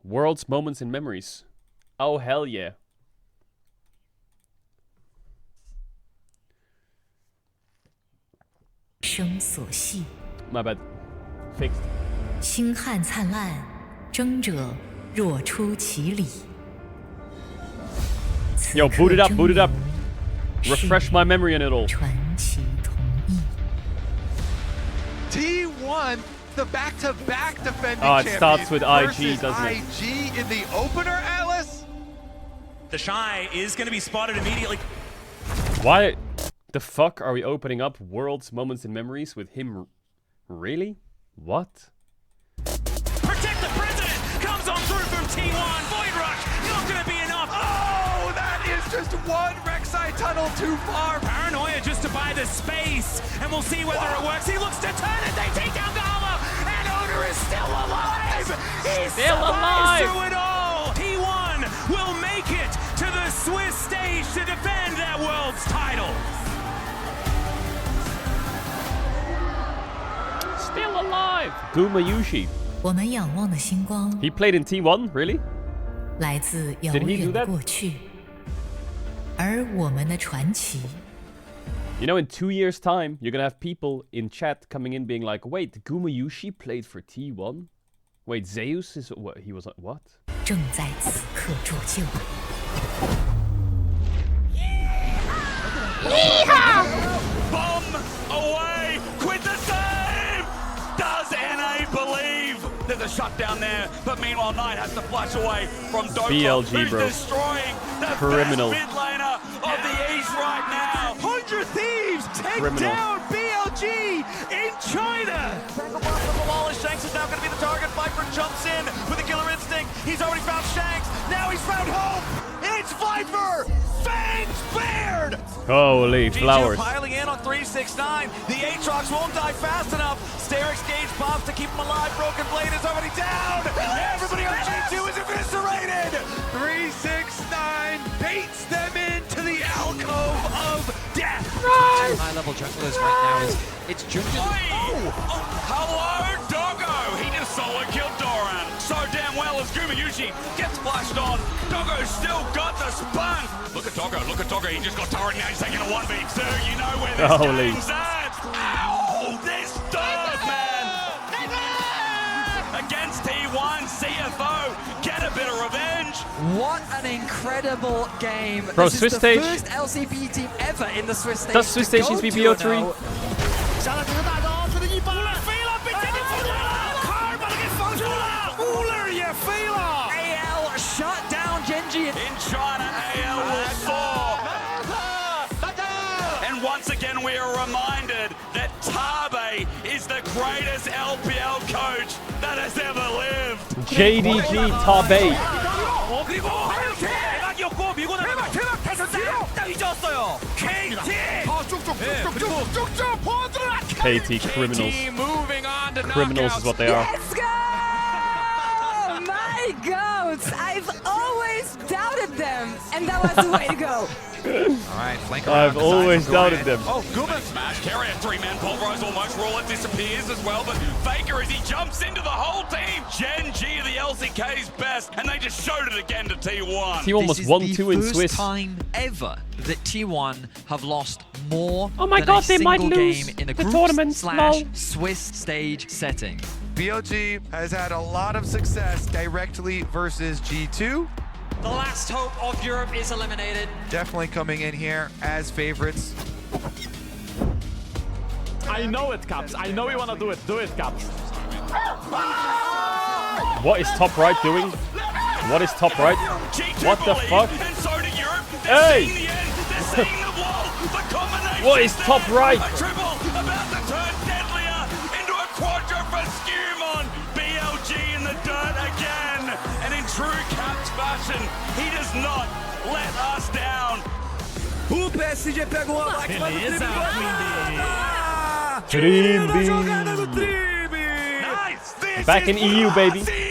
World's moments and memories. Oh, hell yeah. My bad. Fixed. 星汉灿烂，争者若出其里。 Yo, boot it up, boot it up. Refresh my memory on it all. 传奇同意。 T1, the back-to-back defending Oh, it champion starts with IG, versus doesn't it? IG in the opener, Alice? The Shy is going to be spotted immediately. Why the fuck are we opening up World's Moments and Memories with him? Really? What? Protect the President comes on through from T1. Void Rush, not going to be enough. Oh, that is just one Rek'Sai tunnel too far. Paranoia just to buy the space, and we'll see whether it works. He looks to turn it. They take down Gala, and Oda is still alive. He's still alive through it all. T1 will make it to the Swiss stage to defend that world's title. Still alive. Guma Yushi. 我们仰望的星光 He played in T1, really? 来自遥 Did he 远 do 的 that? 过去，而我们的传奇 You know, in 2 years' time, you're gonna have people in chat coming in being like, wait, Guma Yushi played for T1? Wait, Zeus is what? He was what? 正在此刻铸就。 Bomb away, quit the save! Does NA believe? There's a shutdown there, but meanwhile Knight has to flash away from Dopa, BLG, who's bro. destroying the Criminal. best mid laner of the East right now. 100 Thieves take Criminal. down BLG in China. Shanks is now going to be the target. Viper jumps in with a killer instinct. He's already found Shanks. Now he's found Hope. It's Viper. Fangs bared. Holy G2 flowers. piling in on 369. The Aatrox won't die fast enough. Sterix gauge pops to keep him alive. Broken Blade is already down. Everybody on G2 is eviscerated. 369 baits them into the alcove of death. High-level junglers right now is it's Jungle. Hello, Doggo. He just solo killed Doran. So damn well as Guma Yushi gets flashed on. Doggo's still got the spun. Look at Doggo. Look at Doggo. He just got turret now. He's taking a 1v2. You know where this Holy. game's at. Ow! This dog, man. Against T1, CFO. Get a bit of revenge. What an incredible game. Bro, this Swiss is the stage. first LCP team ever in the Swiss stage. Does Swiss stage need to be BO3? AL shut down Gen.G. In China, AL will soar. And once again, we are reminded that Tabe is the greatest LPL coach that has ever lived. JDG Tabe. KT criminals. Moving on to Criminals is what they are. Let's go! My goats! I've always doubted them, and that was the way to go. All right, flank around, I've design always for doubted Gorian. them. Oh, Guma. Smash, carry a three-man pulverize almost. Ruler disappears as well, but Faker as he jumps into the whole team. Gen.G the LCK's best, and they just showed it again to T1. T1 was 1-2 in Swiss. This is the first time ever that T1 have lost more Oh my than God, a they might single lose game in a the group tournament, slash lol. Swiss stage setting. BLG has had a lot of success directly versus G2. The last hope of Europe is eliminated. Definitely coming in here as favorites. I know it, Caps. I know you want to do it. Do it, Caps. What is top right doing? What is top right? What the fuck? And so did Europe. Hey! They're seeing the end. They're seeing the wall. The combination What is top right? A triple about to turn deadlier into a quadra for Skewmon. BLG in the dirt again. And in true Caps fashion, he does not let us down. O PSG pegou a máquina do Beleza, Dream Da jogada do Tribe! Nice. This Back is in EU, baby. Brazil.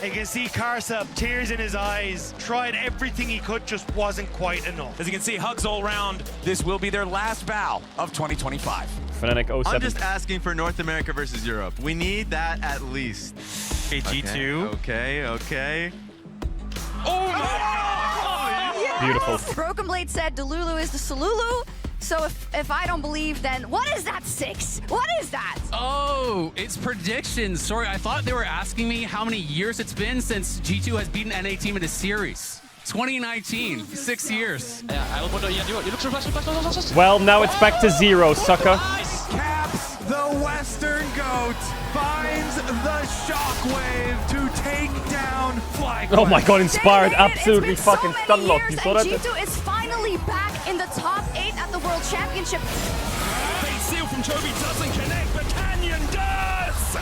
You can see Karsa, tears in his eyes, tried everything he could, just wasn't quite enough. As you can see, hugs all around. This will be their last bow of 2025. Fnatic 07. I'm just asking for North America versus Europe. We need that at least. Okay, G2. Okay. Beautiful. Broken Blade said Delulu is the Salulu. So if I don't believe, then what is that 6? What is that? Oh, it's predictions. Sorry, I thought they were asking me how many years it's been since G2 has beaten NA team in a series. 2019, 6 years. Well, now it's back to 0, sucker. Caps the Western GOAT, finds the shockwave to take down FlyQuest. Oh my god, Inspired It's been absolutely so fucking many stunlocked. years, You saw and that? G2 is finally back in the top 8 at the World Championship. Base seal from Joby doesn't connect, but Canyon does!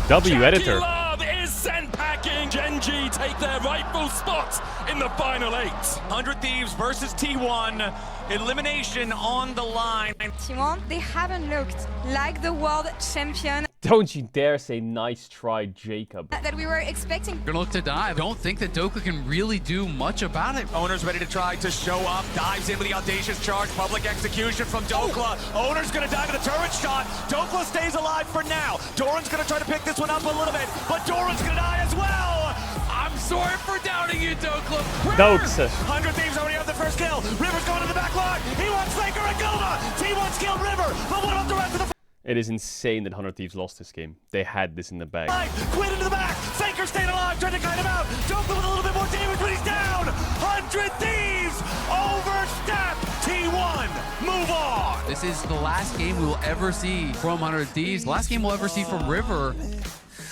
W editor. Love is sent packing. Gen.G take their rightful spot in the final 8. 100 Thieves versus T1. Elimination on the line. T1, they haven't looked like the world champion Don't you dare say nice try, Jacob. that we were expecting. Gonna look to dive. Don't think that Doka can really do much about it. Owner's ready to try to show up. Dives in with the audacious charge. Public execution from Dokla. Owner's gonna dive with a turret shot. Dokla stays alive for now. Doran's gonna try to pick this one up a little bit, but Doran's gonna die as well. I'm sorry for doubting you, Dokla. Dokes. 100 Thieves already have the first kill. River's going to the back line. He wants Faker and Goma. T1's killed River, but what about the rest of the It is insane that 100 Thieves lost this game. They had this in the bag. Quinn into the back. Faker staying alive, trying to guide him out. Dokla with a little bit more damage, but he's down. 100 Thieves overstep. T1, move on. This is the last game we will ever see from 100 Thieves. The last game we'll ever see from River.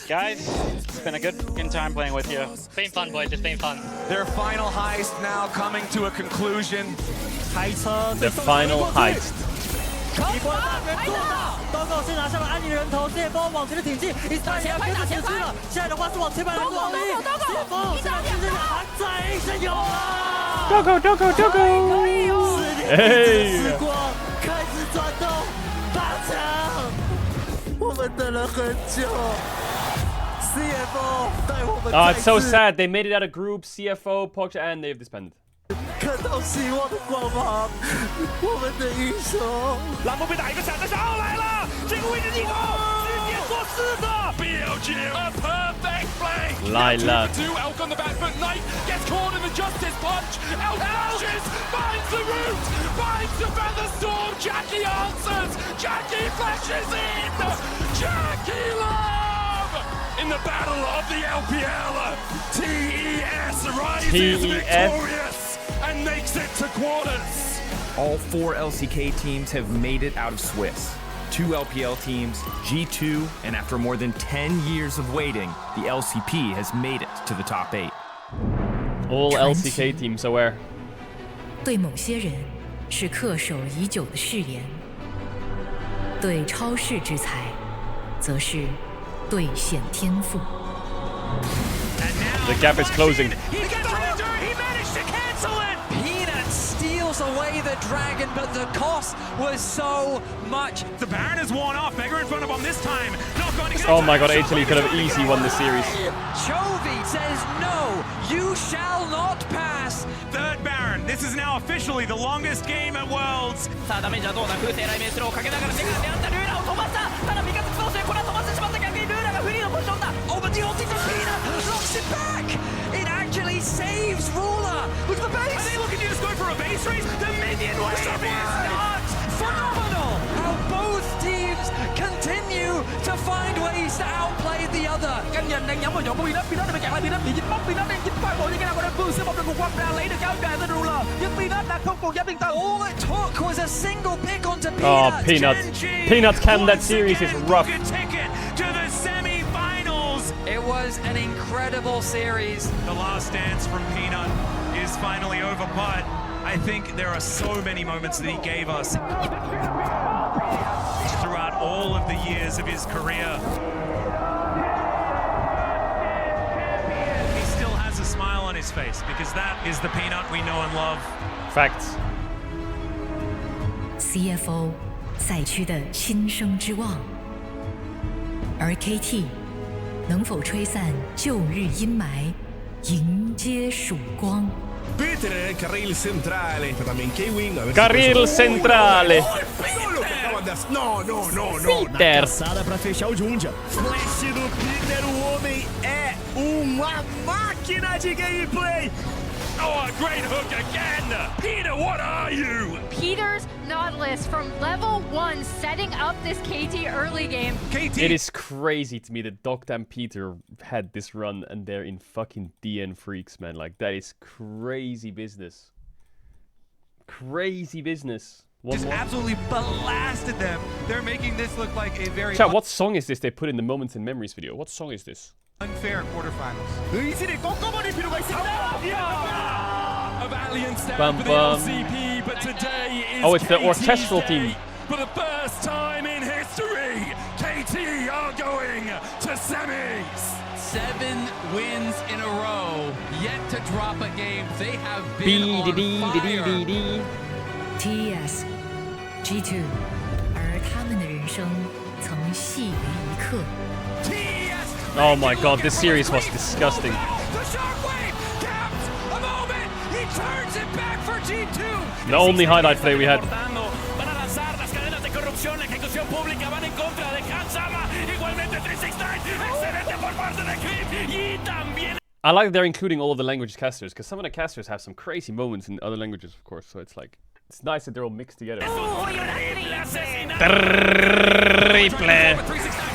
Guys, it's been a good time playing with you. It's been fun, boys. It's been fun. Their final heist now coming to a conclusion. The final heist. 报告是拿下了安妮人头，这波往前的挺进，一三要跟着前去了，现在的话是往前排的努力，这波现在其实还在一生有啊 Dogo！ 时光开始转动8强，我们等了很久。CFO 带我们 Oh, it's so sad. They made it out of group, CFO, Pogsha, and they've disbanded. 看到希望的光芒，我们的英雄。蓝波被打一个闪的时候来了，这个位置进攻，直接做4个 BLG a perfect play. Lila. 2 Elk on the back foot. Knight gets caught in the justice punch. Elk launches, finds the root, finds the Featherstorm. Jackie answers. Jackie flashes in. Jackie Love in the battle of the LPL. TES rises victorious and makes it to quarters. All 4 LCK teams have made it out of Swiss. 2 LPL teams, G2, and after more than 10 years of waiting, the LCP has made it to the top 8. All LCK teams aware. 对某些人是恪守已久的誓言，对超世之才，则是兑现天赋。 The gap is closing. He managed to cancel it. Peanut steals away the dragon, but the cost was so much. The Baron is worn off. Mega in front of him this time. Not going to get Oh my god, Italy could have easily won this series. Chovy says no, you shall not pass. Third Baron. This is now officially the longest game at Worlds. さあダメージはどうだ。風船雷鳴スローをかけながら手が出会ったルーラを飛ばした。ただ味方同士でこれは飛ばしてしまった。逆にルーラがフリーのポジションだ。 Oh, but the ulti from Peanut knocks it back. It actually saves Ruler with the base. Are they looking to just go for a base race? The minion wave is not phenomenal. How both teams continue to find ways to outplay the other. Canh nhìn đang nhắm vào chỗ của Peanut. Peanut này bị chặn lại. Peanut bị dính bóng. Peanut đang dính phải bộ như thế nào. Còn đang vương sẽ bóng được một quăng ra lấy được cái áo choàng tên Ruler. Nhưng Peanut đã không còn dám yên tâm. All it took was a single pick onto Peanut. Oh, Peanut. Peanut cam that series is rough. Ticket to the semi-finals. It was an incredible series. The last dance from Peanut is finally over, but I think there are so many moments that he gave us throughout all of the years of his career. He still has a smile on his face because that is the Peanut we know and love. Facts. CFO 赛区的新生之望，而 KT 能否吹散旧日阴霾，迎接曙光？ Carril centrale per la main K-Wing. Carril centrale. No. Peter. Passada pra fechar o Jundia. Flash do Peter, o homem é Máquina de gameplay! Oh, a great hook again! Peter, what are you? Peter's Nautilus from level 1 setting up this KT early game. It is crazy to me that Doctor and Peter had this run and they're in fucking DN Freaks, man. Like, that is crazy business. Crazy business. Just absolutely blasted them. They're making this look like a very Chat, what song is this they put in the Moments and Memories video? What song is this? unfair quarterfinals. A valiant stand Bum, for the bum. LCP, but today is Oh, it's the KT's orchestral day. team. For the first time in history, KT are going to semis. 7 wins in a row, yet to drop a game. They have been on fire. TES G2，而他们的人生曾细于一刻。 Oh my god, this series was disgusting. The only highlight play we had. I like that they're including all of the language casters, because some of the casters have some crazy moments in other languages, of course, so it's like, it's nice that they're all mixed together. Triple.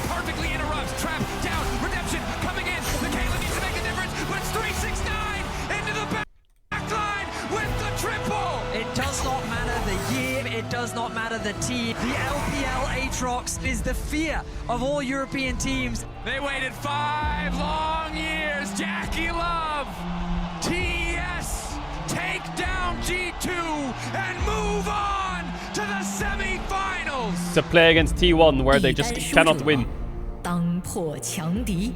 Perfectly interrupts. Trap down. Redemption coming in. The Caitlyn needs to make a difference, but it's 369 into the back line with the triple. It does not matter the year. It does not matter the team. The LPL Aatrox is the fear of all European teams. They waited 5 long years. Jackie Love. TES take down G2 and move on to the semifinals. To play against T1 where they just cannot win. 当破强敌。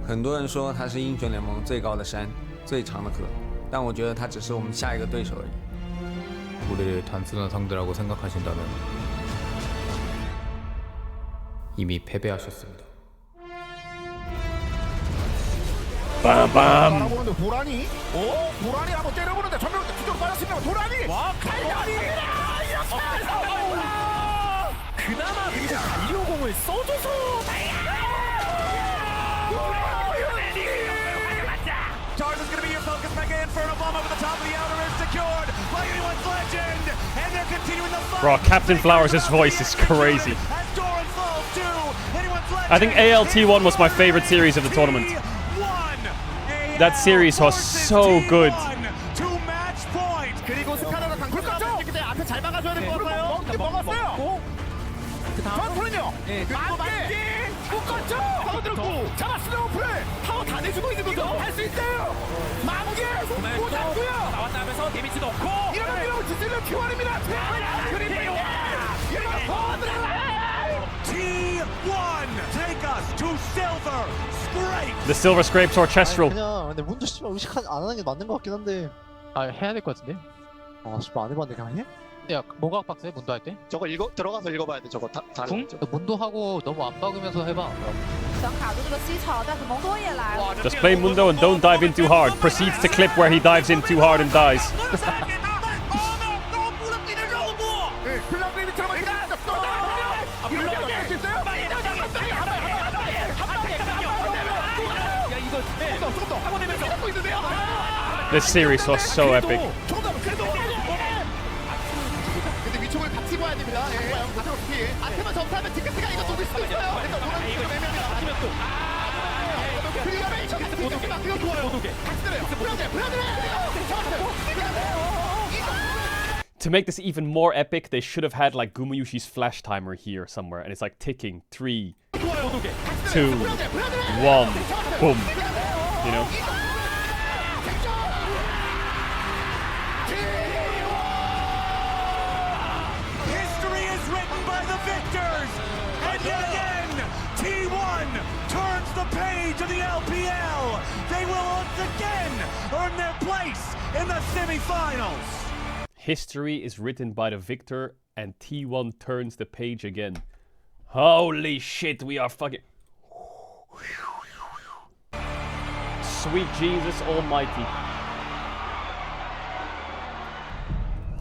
很多人说它是英雄联盟最高的山，最长的河，但我觉得它只是我们下一个对手而已。 우리를 단순한 상대라고 생각하신다면 이미 패배하셨습니다. 빰빰. 바라보는데 도란이? 도란이 한번 때려보는데 전면 뒤쪽으로 빠졌습니다. 도란이! 와, 칼날이! 그나마 그리고 달려공을 써줘서 Tars is going to be your focus. Mega Inferno bomb over the top of the outer is secured by anyone's legend. And they're continuing the fight. Bro, Captain Flowers' voice is crazy. I think ALT1 was my favorite series of the tournament. That series was so good. 그리고 스카너가 강풀 깠죠? 그때 앞에 잘 막아줘야 될 것 같아요. 먹었어요. 그 다음은요. 만개 묶었죠? 파고들었고 잡았어요. 플레이 파워 다 내주고 있는 거죠. 할 수 있어요. 만개 못 잡고요. 나왔다 하면서 데미지 넣고 이러면 이러면 디셀러 T1입니다. 그리고요. T1 take us to silver. Scrape. The Silver Scrapes Orchestral. 그냥 근데 문도 씨발 의식 안 하는 게 맞는 것 같긴 한데. 아 해야 될 것 같은데? 아 씨발 안 해봤는데 그냥 해? 야 뭐가 박스해 문도 할 때? 저거 들어가서 읽어봐야 돼 저거 다른 거. 문도 하고 너무 안 박으면서 해봐. 想卡住这个 C 槽，但是蒙多也来了。 Just play Mundo and don't dive in too hard. Proceeds to clip where he dives in too hard and dies. This series was so epic. 근데 위쪽을 같이 봐야 됩니다. 앞에만 점사하면 디크스가 이거 녹을 수도 있어요. 이거 좋아요. 같이 때려요. To make this even more epic, they should have had like Gumayushi's flash timer here somewhere, and it's like ticking 3, 2, 1, boom. You know? History is written by the victors. And yet again, T1 turns the page of the LPL. They will once again earn their place in the semifinals. History is written by the victor, and T1 turns the page again. Holy shit, we are fucking... Sweet Jesus Almighty.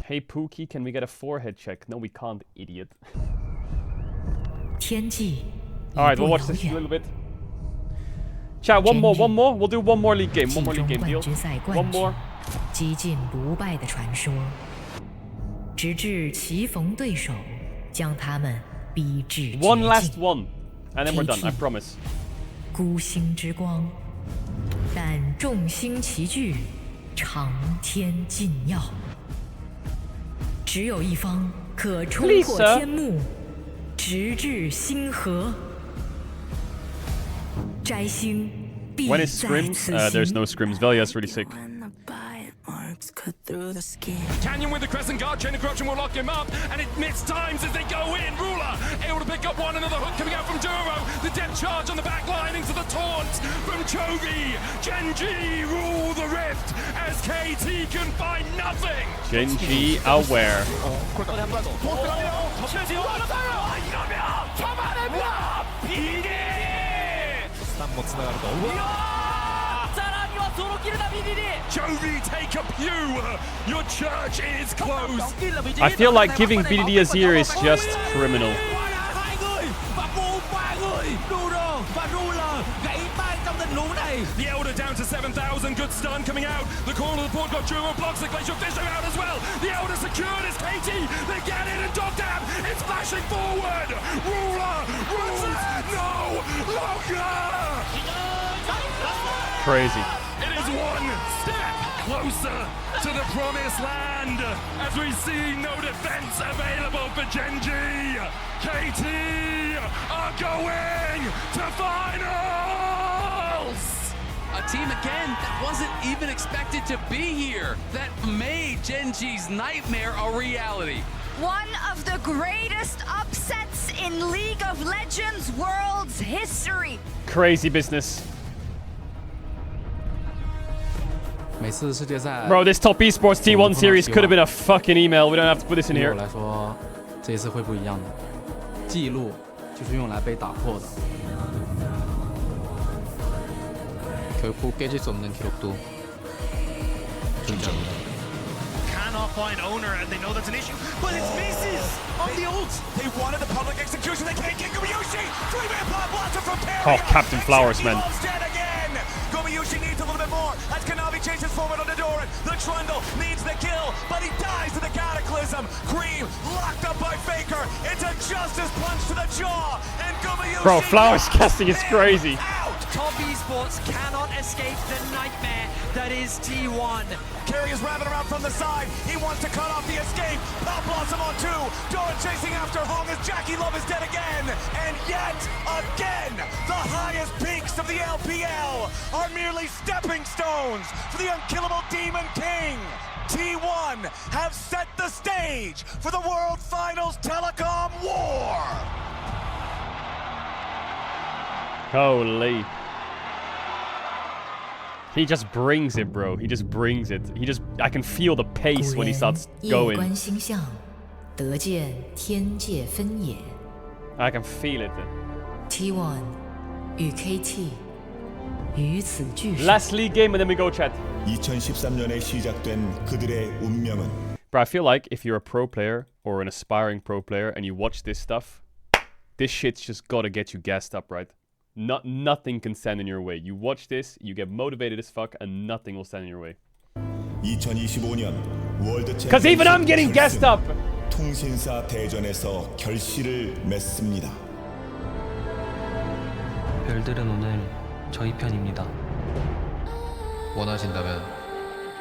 Hey Pookie, can we get a forehead check? No, we can't, idiot. Alright, we'll watch this a little bit. Chat, one more. We'll do one more league game. One more league game deal. 季中冠军赛 One 冠军 more.，几近不败的传说，直至棋逢对手，将他们逼至绝境。 One last one, and then we're done. I promise. 孤星之光，但众星齐聚，长天劲耀。只有一方可冲破天幕，直至星河。摘星必 When 在 it 此 scrims, there's 行。 no scrims. Velia's really sick. Canyon with the crescent guard, chain of corruption will lock him up, and it missed times as they go in. Ruler able to pick up one, another hook coming out from Duro. The depth charge on the back line into the taunt from Chovy. Gen.G rule the rift as KT can find nothing. Gen.G aware. Chovy, take a pew. Your church is closed. I feel like giving BDD a zero is just criminal. The Elder down to 7,000. Good stun coming out. The corner of the board got Duro, blocks the Glacial Fisher out as well. The Elder secured as KT. They get it, and Dogdam is flashing forward. Ruler rules no longer. Crazy. It is one step closer to the promised land as we see no defense available for Gen.G. KT are going to finals. A team again that wasn't even expected to be here, that made Gen.G's nightmare a reality. One of the greatest upsets in League of Legends World's history. Crazy business. 每次世界赛 Bro, this top esports T1 series could have been a fucking email. We don't have to put this in 对 here. 我来说，这一次会不一样的。记录就是用来被打破的。 결코 깨질 수 없는 기록도 존재합니다. Cannot find owner, and they know that's an issue, but it's misses on the ult. They wanted the public execution. They can't get Gumayushi. 3-man pop blaster from Perry. Oh, Captain Flowers, man. Gumayushi needs a little bit more as Kanavi chases forward on the Doran. The Trundle needs the kill, but he dies to the Cataclysm. Cream locked up by Faker. It's a Justice punch to the jaw, and Gumayushi. Bro, Flowers casting is crazy. Top Esports cannot escape the nightmare that is T1. Carry is wrapping around from the side. He wants to cut off the escape. Pop Blossom on 2. Doran chasing after Hong as Jackie Love is dead again. And yet again, the highest peaks of the LPL are merely stepping stones for the unkillable Demon King. T1 have set the stage for the World Finals Telecom War. Holy. He just brings it, bro. He just brings it. I can feel the pace when he starts 夜观 going. 星象，得见天界分野。 I can feel it. T1 与 KT 于此俱生。 Last league game and then we go chat. 2013년에 시작된 그들의 운명은 Bro, I feel like if you're a pro player or an aspiring pro player and you watch this stuff, this shit's just gotta get you gassed up, right? Nothing can stand in your way. You watch this, you get motivated as fuck, and nothing will stand in your way. 2025년 월드 Because even I'm getting gassed up! 통신사 대전에서 결실을 맺습니다. 별들은 오늘 저희 편입니다. 원하신다면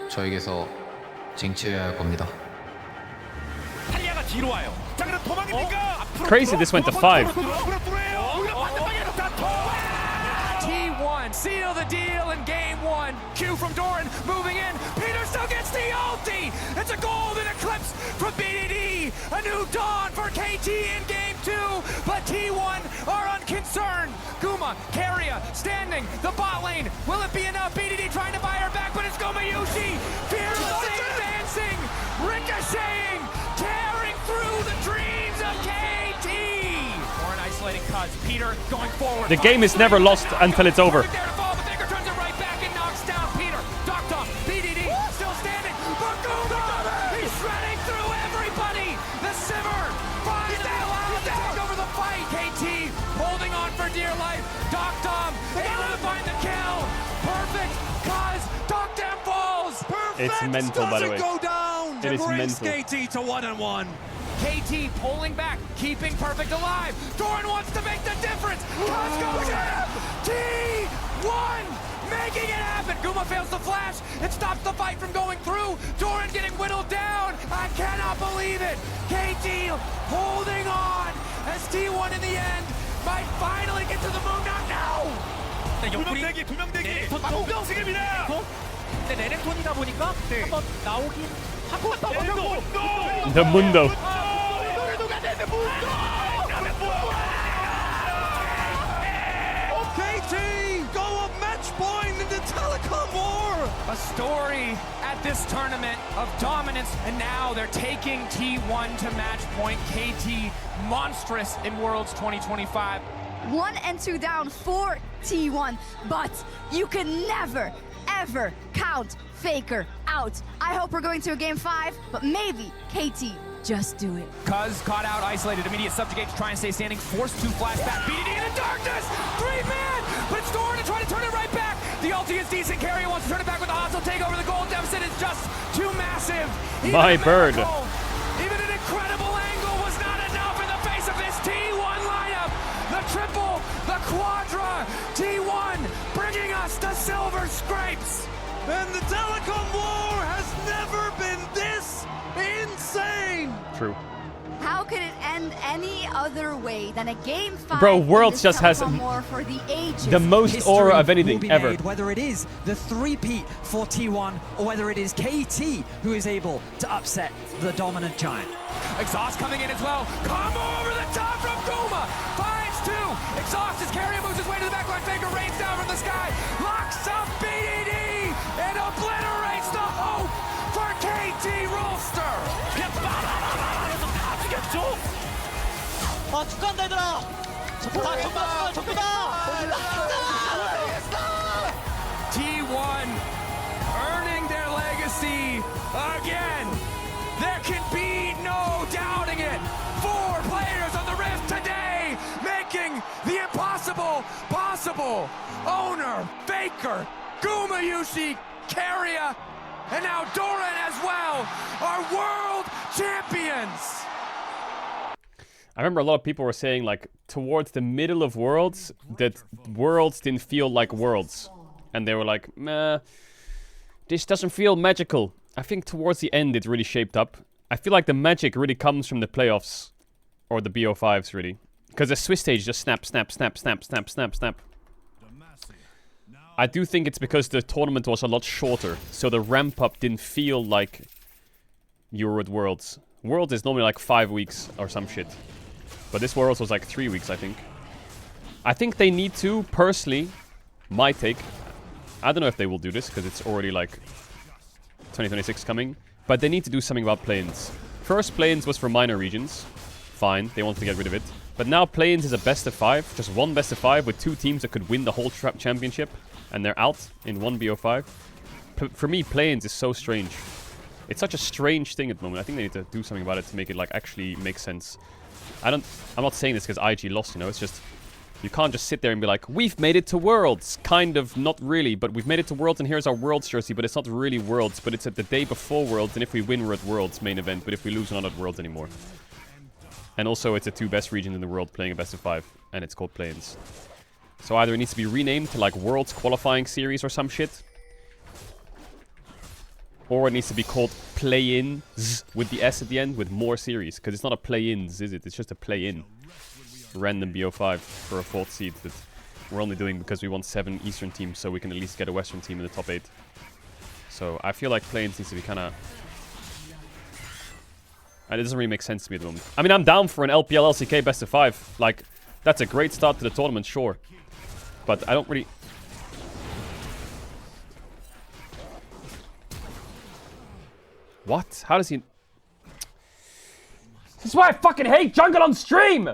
저에게서 쟁취해야 할 겁니다. 탈리아가 뒤로 와요. 자, 그럼 도망입니까? Crazy this went to 5. T1 seal the deal in game 1. Q from Doran moving in. Peter still gets the ulti. It's a golden eclipse from BDD. A new dawn for KT in game 2. But T1 are unconcerned. Guma, Carrier standing the bot lane. Will it be enough? BDD trying to buy her back, but it's Gumayushi fearlessly advancing, ricocheting, tearing through the dreams of KT. More an isolating cuts. Peter going forward. The game is never lost until it's over. Dear life, Doc Dom able to find the kill. It's mental, by the way. Go down. It is brings mental. KT to 1-1. KT pulling back, keeping Perfect alive. Doran wants to make the difference. Costco him. T1 making it happen. Guma fails the flash. It stops the fight from going through. Doran getting whittled down. I cannot believe it. KT holding on as T1 in the end might finally get to the moon. Not now. 두명대기 동명승입니다. 근데 레넥톤이다 보니까 한번 나오긴 하고 The Mundo. KT go a match point in the Telecom war. A story at this tournament of dominance, and now they're taking T1 to match point. KT monstrous in Worlds 2025. 1 and 2 down for T1, but you can never, ever count Faker out. I hope we're going to a game 5, but maybe KT just do it. Cuz caught out, isolated, immediate subjugate to try and stay standing, forced to flash back, BDD in the darkness, 3-man, but it's Doran to try to turn it right back. The ulti is decent, Carrier wants to turn it back with the hostile takeover, the goal deficit is just too massive. My bird. Even an incredible angle was not enough in the face of this T1 lineup. The triple, the quadra, T1 bringing us to silver scrapes. And the Telecom war has never been this insane. True. How could it end any other way than a game 5? Bro, Worlds just has war for the ages. the most aura of anything will be ever. made, whether it is the three-peat for T1 or whether it is KT who is able to upset the dominant giant. Exhaust coming in as well. Combo over the top from Guma. Finds 2. Exhaust as Carrier moves his way to the backline. Faker rains down from the sky. Locks up BDD and obliterates the hope for KT Rolster. 축하한다 얘들아. 전부 다. T1 earning their legacy again. There can be no doubting it. 4 players on the Rift today, making the impossible possible. Owner, Faker, Guma Yushi, Carrier, and now Doran as well are world champions. I remember a lot of people were saying, like, towards the middle of Worlds, that Worlds didn't feel like Worlds. And they were like, meh, this doesn't feel magical. I think towards the end it really shaped up. I feel like the magic really comes from the playoffs. Or the BO5s, really. Because the Swiss stage just snap, snap, snap, snap, snap, snap, snap. I do think it's because the tournament was a lot shorter. So the ramp up didn't feel like you were at Worlds. Worlds is normally like 5 weeks or some shit. But this Worlds was like 3 weeks, I think. I think they need to, personally, my take. I don't know if they will do this, because it's already like 2026 coming. But they need to do something about play-ins. First play-ins was for minor regions. Fine, they wanted to get rid of it. But now play-ins is a best of 5. Just one best of 5 with 2 teams that could win the whole championship. And they're out in one BO5. For me, play-ins is so strange. It's such a strange thing at the moment. I think they need to do something about it to make it like actually make sense. I'm not saying this because IG lost, you know. It's just, you can't just sit there and be like, we've made it to Worlds. Kind of, not really, but we've made it to Worlds and here's our Worlds jersey, but it's not really Worlds, but it's at the day before Worlds, and if we win, we're at Worlds main event, but if we lose, we're not at Worlds anymore. And also, it's the 2 best regions in the world playing a best of 5, and it's called play-ins. So either it needs to be renamed to like Worlds Qualifying Series or some shit, or it needs to be called play-ins with the S at the end with more series. Because it's not a play-ins, is it? It's just a play-in. Random BO5 for a 4th seed that we're only doing because we want 7 Eastern teams so we can at least get a Western team in the top 8. So I feel like play-ins needs to be kind of... And it doesn't really make sense to me at the moment. I mean, I'm down for an LPL LCK best of 5. Like, that's a great start to the tournament, sure. But I don't really... What? How does he... This is why I fucking hate jungle on stream!